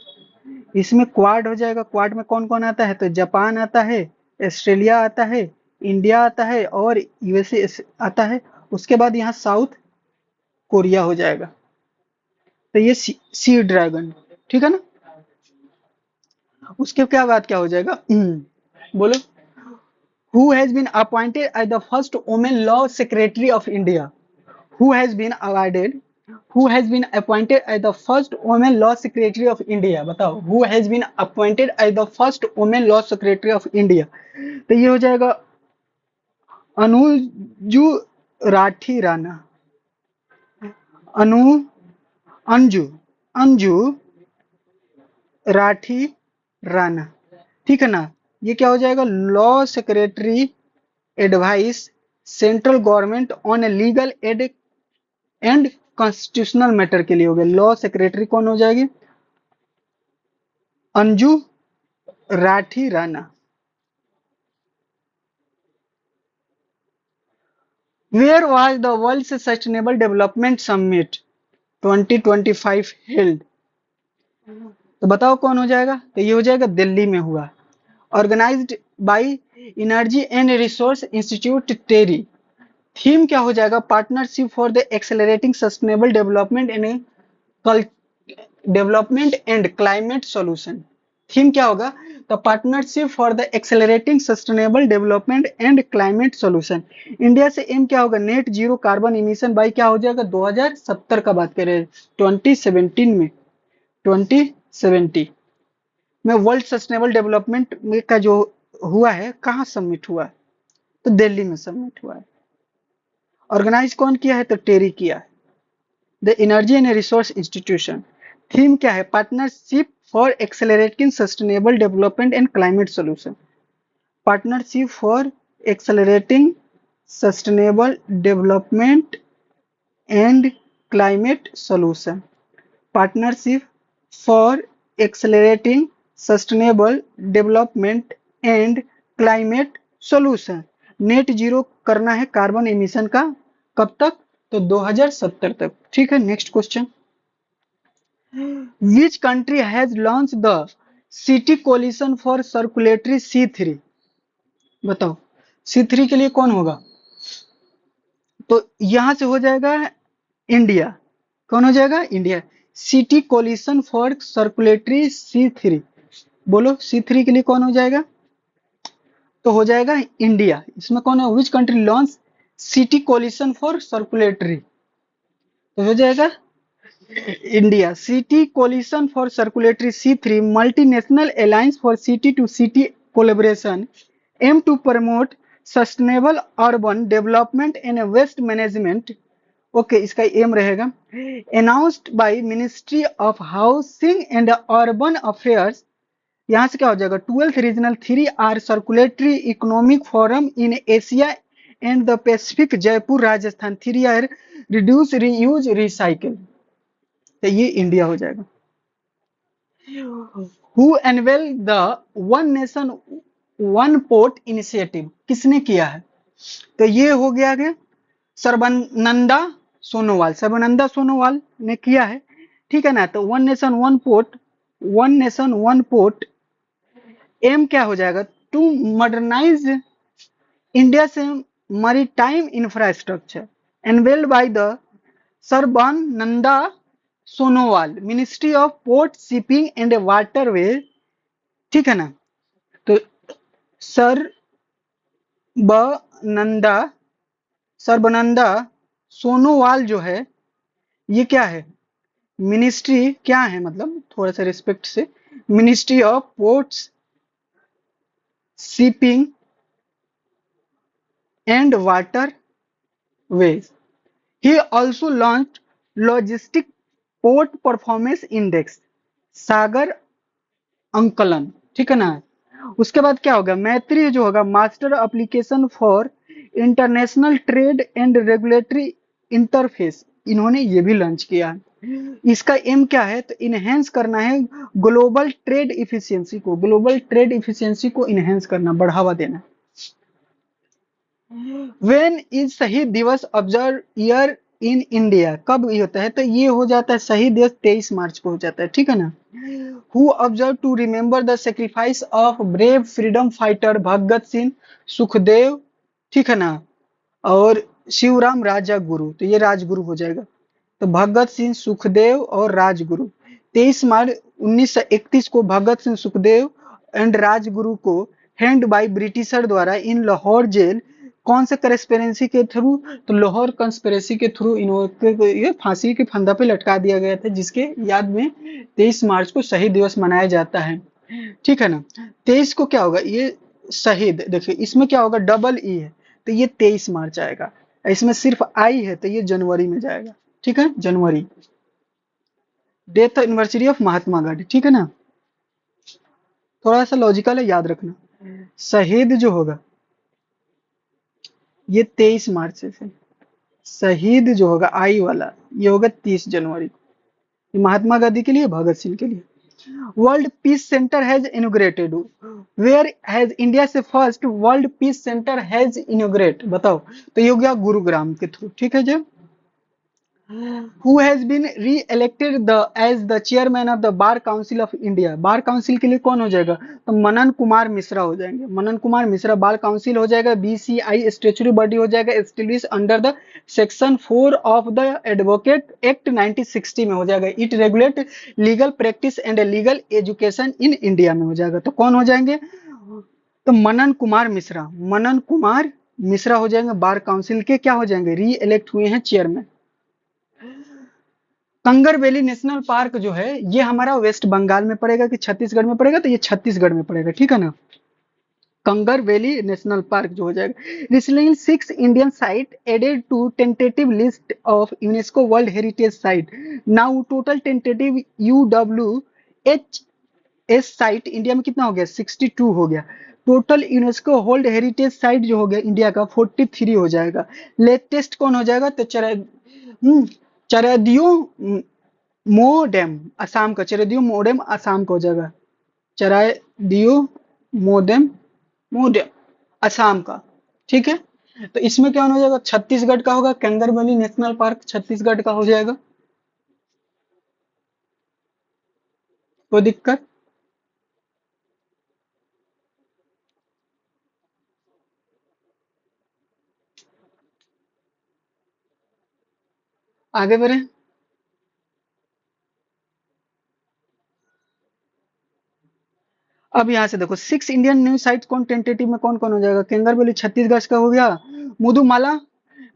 Speaker 1: इसमें क्वाड हो जाएगा। क्वाड में कौन कौन आता है? तो जापान आता है, ऑस्ट्रेलिया आता है, इंडिया आता है और यूएसए आता है। उसके बाद यहाँ साउथ कोरिया हो जाएगा। तो ये सी ड्रैगन, ठीक है ना। उसके क्या बाद क्या हो जाएगा, बोलो। Who has been appointed as the first women law secretary of India? Who has been awarded, who has been appointed as the first women law secretary of India? बताओ, who has been appointed as the first women law secretary of India? तो ये हो जाएगा अनुजू राठी राणा। अनु अंजू अंजू राठी राणा, ठीक है ना। ये क्या हो जाएगा, law secretary advice central government on legal aid and constitutional matter के लिए हो गया। लॉ सेक्रेटरी कौन हो जाएगी, Anju Rathi Rana. Where was the World Sustainable Development Summit 2025 held? तो बताओ कौन हो जाएगा, तो ये हो जाएगा दिल्ली में हुआ। Organised by energy and resource institute TERI. Theme क्या हो जाएगा, partnership for the accelerating sustainable development and climate solution. Theme क्या होगा, the partnership for the accelerating sustainable development and climate solution. India से एम क्या होगा, net zero carbon emission by क्या हो जाएगा 2070 का बात करें, 2017 में, 2070 में वर्ल्ड सस्टेनेबल डेवलपमेंट का जो हुआ है, कहाँ सबमिट हुआ है, तो दिल्ली में सबमिट हुआ है। ऑर्गेनाइज कौन किया है, तो टेरी किया है, the energy and resource institution. Theme क्या है, partnership for accelerating sustainable development and climate solution. Partnership for accelerating sustainable development and climate solution. Partnership for accelerating sustainable development and climate solution. Net zero करना है carbon emission का, कब तक, तो 2070 तक, ठीक है। Next question, which country has launch the city coalition for circulatory C3? बताओ C3 के लिए कौन होगा, तो यहां से हो जाएगा इंडिया। कौन हो जाएगा, India. City coalition for circulatory C3, बोलो C3 के लिए कौन हो जाएगा, तो हो जाएगा इंडिया। इसमें कौन है, which country launch city coalition for circulatory, तो हो जाएगा India. City coalition for circulatory C3 multinational alliance for city to city collaboration aim to promote sustainable urban development and waste management. Okay, इसका aim रहेगा announced by ministry of housing and urban affairs. यहाँ से क्या हो जाएगा, 12th regional 3R circulatory economic forum in Asia and the Pacific, Jaipur Rajasthan. 3R reduce reuse recycle, तो ये India हो जाएगा। Who unwell the one nation one port initiative, किसने किया है, तो ये हो गया सर्बानंदा सोनोवाल। सर्बानंदा सोनोवाल ने किया है, ठीक है ना। तो one nation one port, one nation one port aim क्या हो जाएगा, टू मॉडर्नाइज इंडिया से maritime infrastructure unveiled by the Sarbananda Sonowal, ministry of port shipping and waterway, ठीक है ना। तो सर्बानंदा सोनोवाल जो है, ये क्या है, मिनिस्ट्री क्या है, मतलब थोड़ा सा रिस्पेक्ट से, ministry of ports shipping and waterways. He also launch logistic port performance index, Sagar Ankalan, ठीक है ना। उसके बाद क्या होगा, मैत्री जो होगा master application for international trade and regulatory interface, इन्होंने ये भी लॉन्च किया। इसका एम क्या है, तो इनहेंस करना है ग्लोबल ट्रेड इफिशियंसी को, ग्लोबल ट्रेड इफिशियंसी को इनहेंस करना, बढ़ावा देना। व्हेन इज शहीद दिवस ऑब्जर्व ईयर इन इंडिया कब ये होता है, तो ये हो जाता है शहीद दिवस 23 मार्च को हो जाता है, ठीक है ना। Who observe to remember the sacrifice of brave freedom fighter Bhagat Singh, Sukhdev, ठीक है ना, और शिवराम राजागुरु, तो ये राजगुरु हो जाएगा। तो भगत सिंह, सुखदेव और राजगुरु, 23 मार्च 1931 को भगत सिंह, सुखदेव एंड राजगुरु को हैंड बाय ब्रिटिशर द्वारा इन लाहौर जेल, कौन से कंस्पिरेसी के थ्रू, तो लाहौर कंस्पिरेसी के थ्रू इनको ये फांसी के फंदा पे लटका दिया गया था, जिसके याद में 23 मार्च को शहीद दिवस मनाया जाता है, ठीक है ना। 23 को क्या होगा, ये शहीद, देखिए इसमें क्या होगा, डबल ई है, तो ये 23 मार्च आएगा। इसमें सिर्फ आई है तो ये जनवरी में जाएगा, ठीक है, जनवरी। Death anniversary of Mahatma Gandhi, ठीक है ना। थोड़ा सा लॉजिकल है, याद रखना। शहीद जो होगा ये 23 मार्च से, शहीद जो होगा आई वाला ये होगा 30 जनवरी को। ये महात्मा गांधी के लिए, भगत सिंह के लिए। World peace centre has inaugurated, where has India से first world peace centre has inaugurate, बताओ। तो ये हो गया गुरुग्राम के थ्रू, ठीक है जी। Who has been re-elected the as the chairman of the Bar Council of India? Bar council के लिए कौन हो जाएगा, तो मनन कुमार मिश्रा हो जाएंगे। मनन कुमार मिश्रा बार काउंसिल हो जाएगा। बीसीआई स्टेचुरी बॉडी हो जाएगा, establish under the section 4 of the advocate act 1960 में हो जाएगा। It regulate legal practice and legal education in India में हो जाएगा। तो कौन हो जाएंगे, तो मनन कुमार मिश्रा, मनन कुमार मिश्रा हो जाएंगे बार काउंसिल के, क्या हो जाएंगे, री इलेक्ट हुए हैं chairman. Kanger valley national park जो है ये हमारा वेस्ट बंगाल में पड़ेगा कि छत्तीसगढ़ में पड़ेगा, तो ये छत्तीसगढ़ में पड़ेगा, ठीक है ना। कंगर वैली नेशनल पार्क जो हो जाएगा। Recently 6 Indian site added to tentative list of UNESCO world heritage site. Now total tentative UWHS site India में कितना हो गया, 62 हो गया। Total UNESCO world heritage site जो हो गया इंडिया का 43 हो जाएगा। लेटेस्ट कौन हो जाएगा, तो चरदियो मोडेम असम का, चरदियो मोडेम असम का हो जाएगा। चरादियो मोडेम मोडेम असम का, ठीक है। तो इसमें क्या हो जाएगा, छत्तीसगढ़ का होगा, कैंगर वैली नेशनल पार्क छत्तीसगढ़ का हो जाएगा। कोई दिक्कत, आगे बढ़े। अब यहाँ से देखो 6 इंडियन न्यूज साइट कौन टेंटेटिव में कौन कौन हो जाएगा, कैंगर वैली छत्तीसगढ़ का हो गया, मुदुमाला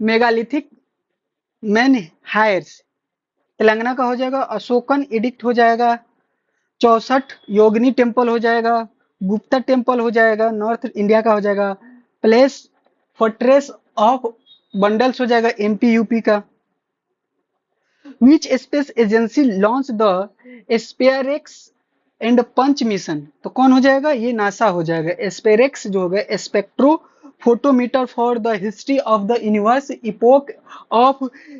Speaker 1: मेगालिथिक मैन हायर्स तेलंगाना का हो जाएगा, अशोकन एडिक्ट हो जाएगा, 64 योगिनी टेम्पल हो जाएगा, गुप्ता टेम्पल हो जाएगा, नॉर्थ इंडिया का हो जाएगा, प्लेस फोर्ट्रेस ऑफ बंडल्स हो जाएगा एमपी यूपी का। Which space agency launch the SPHEREx and PUNCH mission, तो कौन हो जाएगा, ये नासा हो जाएगा। स्पेरेक्स जो होगा spectrophotometer for the history of the universe epoch of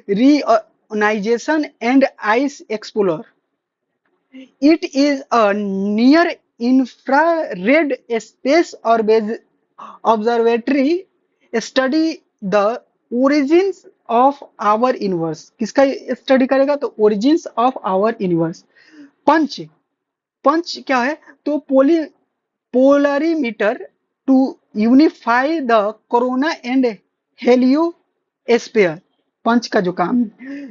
Speaker 1: reionization and ice explore. It is a near infrared space observatory study the origins of our universe। किसका स्टडी करेगा, तो origins of our universe। पंच, पंच क्या है, तो polarimeter to unify the corona and heliosphere. PUNCH का जो काम है,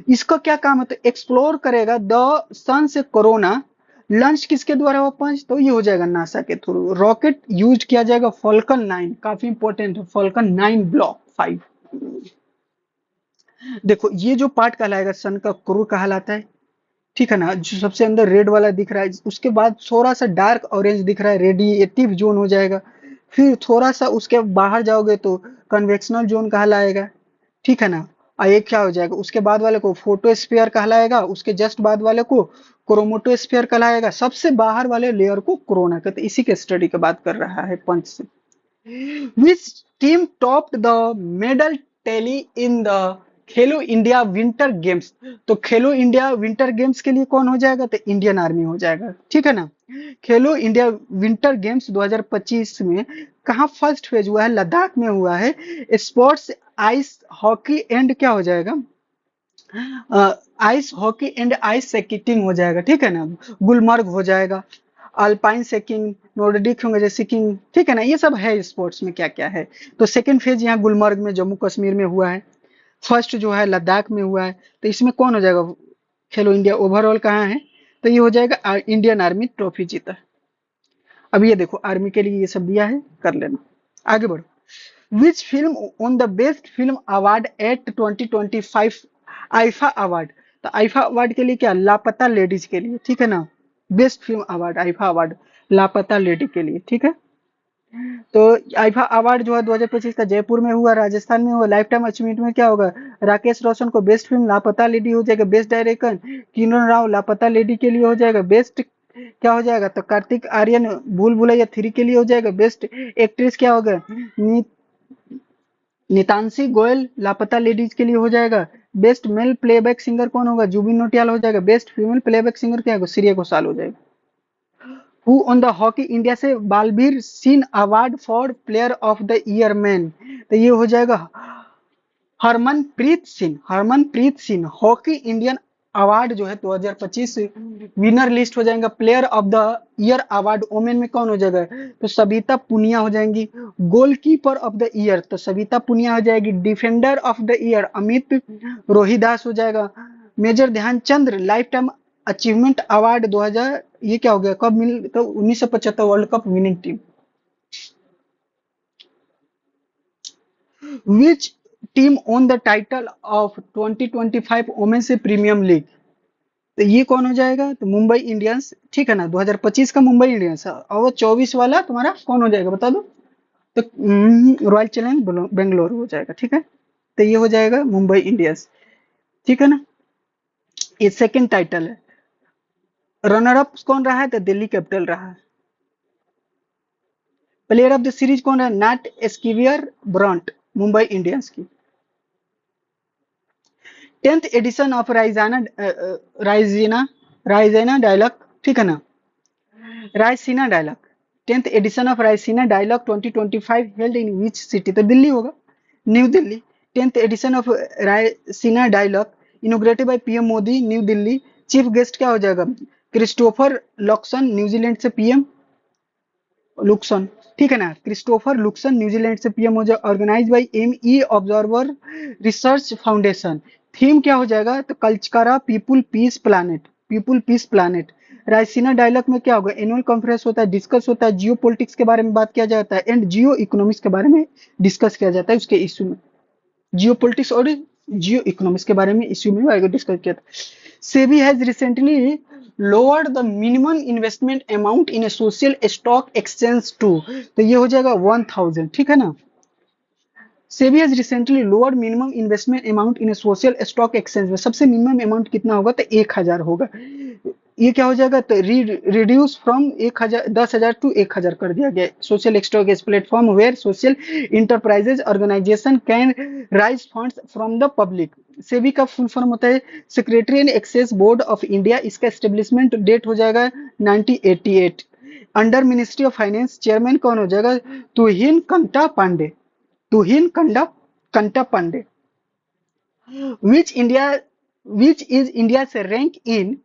Speaker 1: इसका क्या काम है, तो एक्सप्लोर करेगा द सन से कोरोना। लॉन्च किसके द्वारा हुआ पंच, तो ये हो जाएगा नासा के थ्रू। रॉकेट यूज किया जाएगा फॉल्कन 9, काफी इंपॉर्टेंट है, फॉल्कन 9 ब्लॉक 5। देखो ये जो पार्ट कहलाएगा सन का कोर कहलाता है, ठीक है ना। जो सबसे अंदर रेड वाला दिख रहा है, उसके बाद थोड़ा सा डार्क ऑरेंज दिख रहा है, रेडिएटिव जोन हो जाएगा। फिर थोड़ा सा उसके बाहर जाओगे तो कन्वेक्शनल जोन कहलाएगा, ठीक है ना। और ये क्या हो जाएगा, उसके बाद वाले को फोटोस्फीयर कहलाएगा, उसके जस्ट बाद वाले को क्रोमेटोस्फीयर कहलाएगा, सबसे बाहर वाले लेयर को कोरोना कहते हैं। इसी के स्टडी की बात कर रहा है पंच से। Which team topped the medal tally in the Khelo India winter games, तो खेलो इंडिया विंटर गेम्स के लिए कौन हो जाएगा, तो इंडियन आर्मी हो जाएगा, ठीक है ना। खेलो इंडिया विंटर गेम्स 2025 में कहाँ फर्स्ट फेज हुआ है, लद्दाख में हुआ है। स्पोर्ट्स आइस हॉकी एंड क्या हो जाएगा, ice hockey and ice skating हो जाएगा, ठीक है ना। गुलमर्ग हो जाएगा, अल्पाइन सेकिंग, नॉर्डिक होंगे जैसे सिकिंग, ठीक है ना। ये सब है स्पोर्ट्स में क्या क्या है। तो सेकंड फेज यहाँ गुलमर्ग में जम्मू कश्मीर में हुआ है, फर्स्ट जो है लद्दाख में हुआ है। तो इसमें कौन हो जाएगा, खेलो इंडिया ओवरऑल कहाँ है, तो ये हो जाएगा इंडियन आर्मी ट्रॉफी जीता। अब ये देखो आर्मी के लिए ये सब दिया है, कर लेना। आगे बढ़ो। Which film on the best film award eight 2025 IIFA award. तो आईफा अवार्ड के लिए क्या, लापता लेडीज के लिए, ठीक है ना। Best film award IIFA award लापता लेडी के लिए, ठीक है। तो आईफा अवार्ड जो है 2025 का जयपुर में हुआ, राजस्थान में हुआ। लाइफ टाइम अचीवमेंट में क्या होगा, राकेश रोशन को बेस्ट फिल्म लापता लेडी हो जाएगा। बेस्ट डायरेक्टर किरण राव लापता लेडी के लिए हो जाएगा। बेस्ट क्या हो जाएगा, तो कार्तिक आर्यन भूल भुलैया 3 के लिए हो जाएगा। बेस्ट एक्ट्रेस क्या होगा, नितांशी गोयल लापता लेडीज के लिए हो जाएगा। बेस्ट मेल प्लेबैक सिंगर कौन होगा, जुबिन नौटियाल हो जाएगा। बेस्ट फीमेल प्लेबैक सिंगर क्या होगा, श्रेया घोषाल हो जाएगा। Who on the hockey India से Balbir Singh award for player of the year man, तो ये हो जाएगा Harmanpreet Singh. Harmanpreet Singh hockey Indian award जो है 2025 विनर लिस्ट हो जाएगा। Player of the year award women में कौन हो जाएगा, तो सविता पुनिया हो जाएंगी। गोलकीपर ऑफ द ईयर तो सविता पुनिया हो जाएगी। Defender of the year Amit Rohidas हो जाएगा। Major Dhyanchand lifetime achievement award 2000 ये क्या हो गया, कब मिल, तो 1975 world cup winning team. Which team won the title of 2025 women's premium league, तो ये कौन हो जाएगा, तो मुंबई इंडियंस, ठीक है ना। 2025 का मुंबई इंडियंस और 24 वाला तुम्हारा कौन हो जाएगा बता दो, तो रॉयल चैलेंज बेंगलोर हो जाएगा, ठीक है। तो ये हो जाएगा मुंबई इंडियंस, ठीक है ना। ये सेकंड टाइटल है। रनर अप कौन रहा है, तो दिल्ली कैपिटल रहा है। प्लेयर ऑफ द सीरीज कौन है, Nat Sciver Brunt Mumbai Indians की। 10th edition of Raisina dialogue, ठीक है ना। Raisina dialogue 10th edition of Raisina dialogue 2025 held in which city, तो दिल्ली होगा, New Delhi. 10th edition of Raisina dialogue inaugurated by PM Modi, New Delhi. Chief guest क्या हो जाएगा, क्रिस्टोफर लॉक्सन न्यूजीलैंड से पीएम लुक्सन, ठीक है ना। क्रिस्टोफर लुक्सन न्यूजीलैंड से पीएम हो जाएगा। Organise by ME observer research foundation. थीम क्या हो जाएगा, तो कल्चकारा people peace planet, people peace planet. Raisina dialogue में क्या होगा, एनुअल कॉन्फ्रेंस होता है, डिस्कस होता है, जियो पॉलिटिक्स के बारे में बात किया जाता है एंड जियो इकोनॉमिक्स के बारे में डिस्कस किया जाता है उसके इश्यू में। जियो पॉलिटिक्स और जियो इकोनॉमिक्स के बारे में इश्यू में डिस्कस किया था। SEBI has recently lowered the minimum investment amount in a social stock exchange to, तो ये हो जाएगा 1000, ठीक है ना। SEBI has recently lowered minimum investment amount in a social stock exchange में सबसे मिनिमम अमाउंट कितना होगा, तो 1000 होगा। ये क्या हो जाएगा, तो रिड्यूस फ्रॉम 1000 10,000 टू 1000 कर दिया गया। Social stock is platform where social enterprises organisation can raise funds from the public. SEBI का फुल फॉर्म होता है secretary and access board of India. इसका एस्टेब्लिशमेंट डेट हो जाएगा 1988। Under ministry of finance chairman कौन हो जाएगा, Tuhin Kanta Pandey, Tuhin Kanda Kanta Pandey. Which India which is India से rank in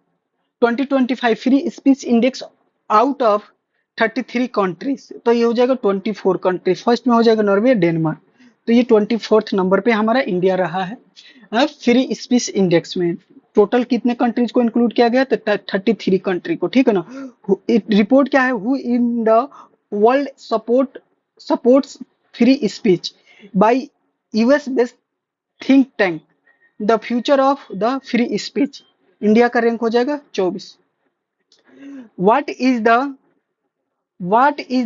Speaker 1: 2025 free speech index out of 33 countries, तो ये हो जाएगा 24 कंट्री। फर्स्ट में हो जाएगा नॉर्वे डेनमार्क, तो ये 24th नंबर पे हमारा इंडिया रहा है फ्री स्पीच इंडेक्स में। टोटल कितने कंट्रीज को इंक्लूड किया गया, तो 33 कंट्री को, ठीक है ना। रिपोर्ट क्या है, who in the world supports free speech by US based think tank the future of the free speech. India का रैंक हो जाएगा 24। What is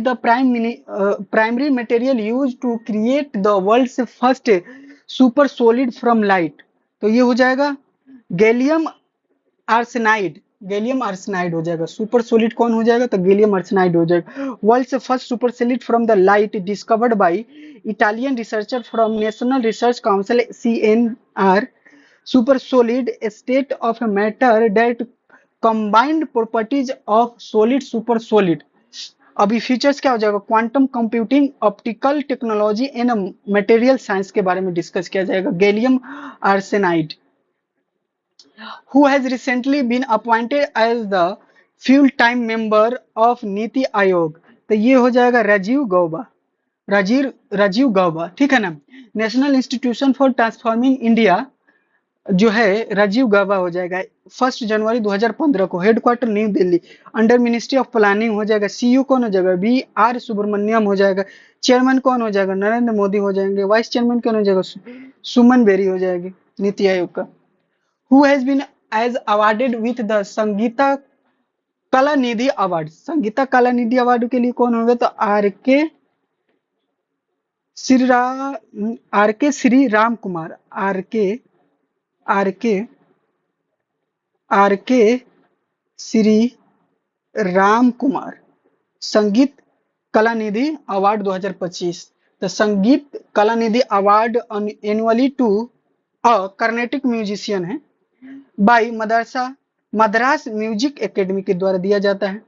Speaker 1: the primary material use to create the world's first super solid from light, तो ये हो जाएगा gallium arsenide. Gallium arsenide हो जाएगा। Super solid कौन हो जाएगा, तो गैलियम आर्सेनाइड हो जाएगा। वर्ल्ड से first super solid from the light discovered by Italian researcher from national research council CNR। Super solid state of matter that combined properties of solid super solid. अभी features क्या हो जाएगा, quantum computing, optical technology and material science के बारे में discuss किया जाएगा। Gallium arsenide, who has recently been appointed as the full time member of NITI Aayog. तो ये हो जाएगा राजीव गौबा। राजीव गौबा, ठीक है ना। National institution for transforming India जो है राजीव गौबा हो जाएगा। 1 जनवरी 2015 को, headquarter new Delhi, under ministry of planning हो जाएगा। सीयू कौन हो जाएगा? VR सुब्रमण्यम हो जाएगा। चेयरमैन कौन हो जाएगा? नरेंद्र मोदी हो जाएंगे। वाइस चेयरमैन कौन हो जाएगा? सुमन बेरी हो जाएगी नीति आयोग का। Who has been as awarded with the Sangita Kala Nidhi award. Sangeeta Kala Nidhi award के लिए कौन होंगे? तो आर के श्री राम कुमार। आर के श्री राम कुमार, संगीत कला निधि अवार्ड 2025। The संगीत कला निधि award annually to a Carnatic musician है बाई मद्रास म्यूजिक एकेडमी के द्वारा दिया जाता है।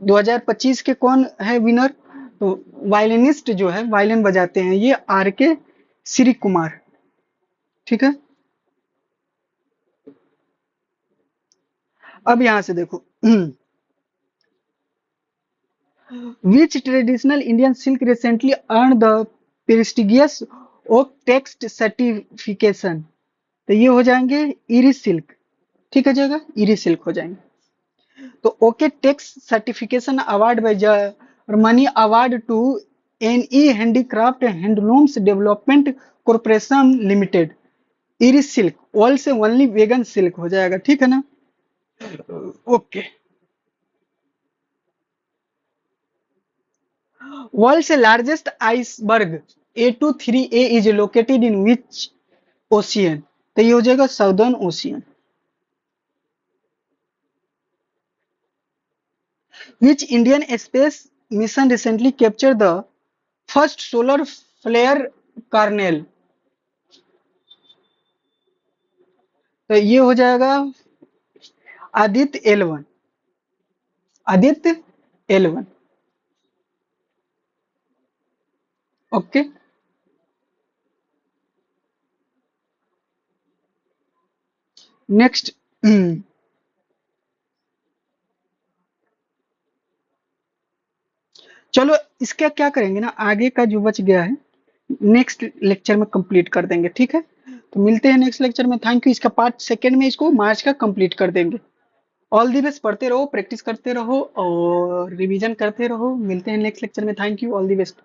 Speaker 1: 2025 के कौन है विनर? तो वायलिनिस्ट जो है, वायलिन बजाते हैं, ये के श्री कुमार, ठीक है। अब यहां से देखो Which traditional Indian silk recently earned the prestigious oak text certification? तो ये हो जाएंगे इरिस सिल्क, ठीक है जाएगा, इरिस सिल्क हो जाएंगे। तो Oeko Tex certification award by Germany award to NE handicraft handlooms development corporation limited. इरिस silk also only vegan silk हो जाएगा, ठीक है ना। Okay. World's largest iceberg A23A is located in which ocean? तो ये हो जाएगा southern ocean. Which Indian space mission recently captured the first solar flare kernel? तो ये हो जाएगा आदित्य L1। ओके। नेक्स्ट चलो इसका क्या करेंगे ना, आगे का जो बच गया है नेक्स्ट लेक्चर में कंप्लीट कर देंगे, ठीक है। तो मिलते हैं नेक्स्ट लेक्चर में। Thank you. इसका पार्ट सेकेंड में इसको मार्च का कंप्लीट कर देंगे। All the best. पढ़ते रहो, प्रैक्टिस करते रहो और रिवीजन करते रहो। मिलते हैं नेक्स्ट लेक्चर में। Thank you. All the best.